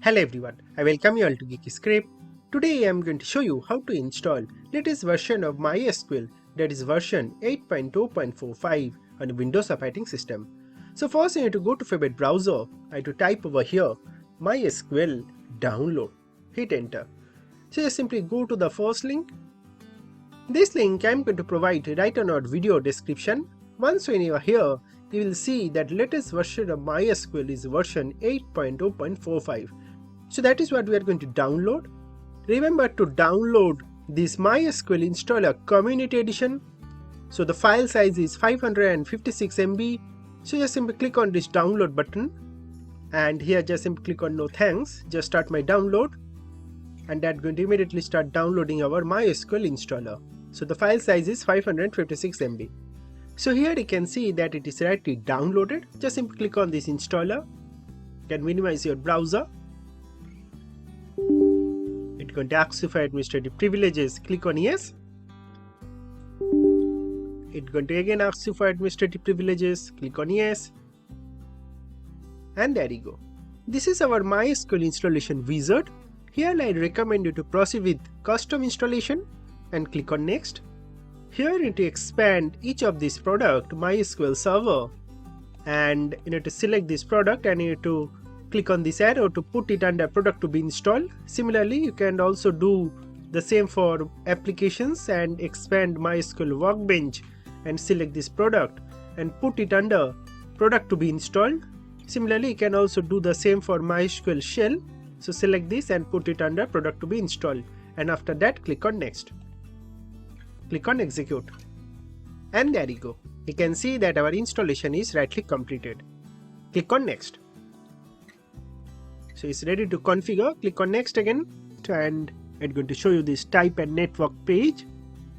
Hello everyone, I welcome you all to Geeky Script. Today I am going to show you how to install latest version of MySQL, that is version 8.2.45 on a Windows operating system. So first you need to go to favorite browser and to type over here MySQL download. Hit enter. So just simply go to the first link. This link I am going to provide right on our video description. Once when you are here, you will see that latest version of MySQL is version 8.2.45. So that is what we are going to download. Remember to download this MySQL installer community edition. So the file size is 556 MB. So just simply click on this download button. And here just simply click on no thanks. Just start my download. And that's going to immediately start downloading our MySQL installer. So the file size is 556 MB. So here you can see that it is rightly downloaded. Just simply click on this installer. You can minimize your browser. It's going to ask you for administrative privileges. Click on yes. It's going to again ask you for administrative privileges. Click on yes. And there you go. This is our MySQL installation wizard. Here I recommend you to proceed with custom installation and click on next. Here you need to expand each of this product MySQL server, and you need to select this product and you need to click on this arrow to put it under product to be installed. Similarly, you can also do the same for applications and expand MySQL Workbench and select this product and put it under product to be installed. Similarly, you can also do the same for MySQL shell. So select this and put it under product to be installed, and after that click on next. Click on execute. And there you go. You can see that our installation is rightly completed. Click on next. So it's ready to configure. Click on next again, and it's going to show you this type and network page.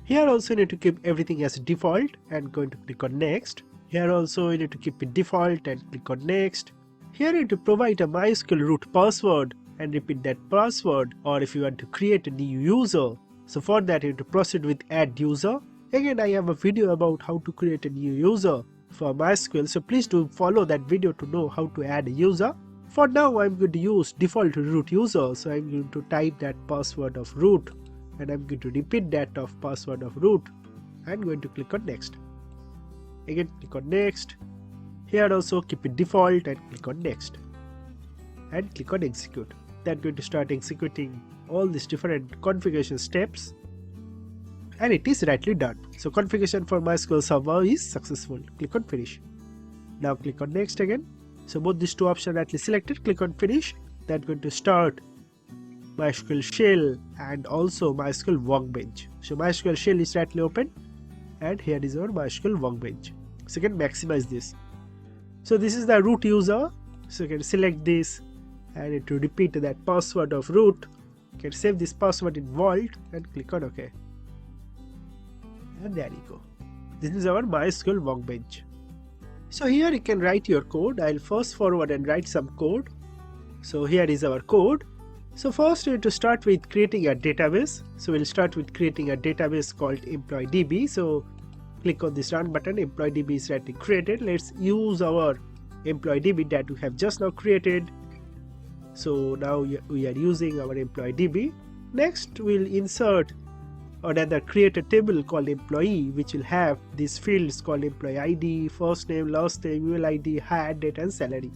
Here also you need to keep everything as default and going to click on next. Here also you need to keep it default and click on next. Here you need to provide a MySQL root password and repeat that password, or if you want to create a new user. So for that you need to proceed with add user. Again, I have a video about how to create a new user for MySQL, so please do follow that video to know how to add a user. For now I'm going to use default root user, so I'm going to type that password of root and I'm going to repeat that of password of root. I'm going to click on next. Again click on next. Here also keep it default and click on next. And click on execute. That's going to start executing all these different configuration steps. And it is rightly done. So configuration for MySQL server is successful. Click on finish. Now click on next again. So both these two options rightly selected. Click on finish. That's going to start MySQL shell and also MySQL Workbench. So MySQL shell is rightly open, and here is our MySQL Workbench. So you can maximize this. So this is the root user. So you can select this and to repeat that password of root. You can save this password in vault and click on OK. And there you go. This is our MySQL Workbench. So here you can write your code. I'll first forward and write some code. So here is our code. So first we need to start with creating a database. So we'll start with creating a database called EmployeeDB. So click on this run button. EmployeeDB is already created. Let's use our EmployeeDB that we have just now created. So now we are using our EmployeeDB. Next we'll insert or rather create a table called employee, which will have these fields called employee ID, first name, last name, email ID, hire date and salary.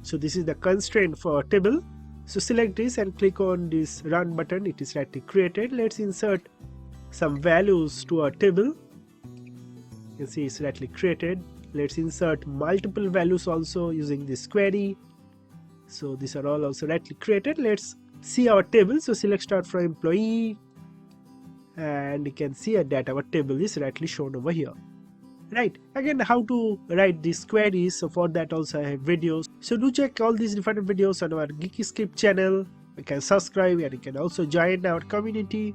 So this is the constraint for a table. So select this and click on this run button. It is rightly created. Let's insert some values to our table. You can see it's rightly created. Let's insert multiple values also using this query. So these are all also rightly created. Let's see our table. So select start from employee, and you can see that our table is rightly shown over here. Right, again how to write these queries. So for that also I have videos. So do check all these different videos on our Geeky Script channel. You can subscribe and you can also join our community.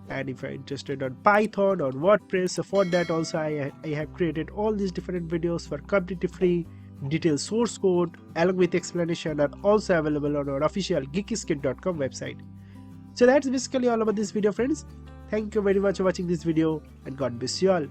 And if you're interested on Python or WordPress, so for that also I have created all these different videos for completely free. Detailed source code along with explanation are also available on our official geekyscript.com website. So that's basically all about this video, friends. Thank you very much for watching this video, and God bless you all.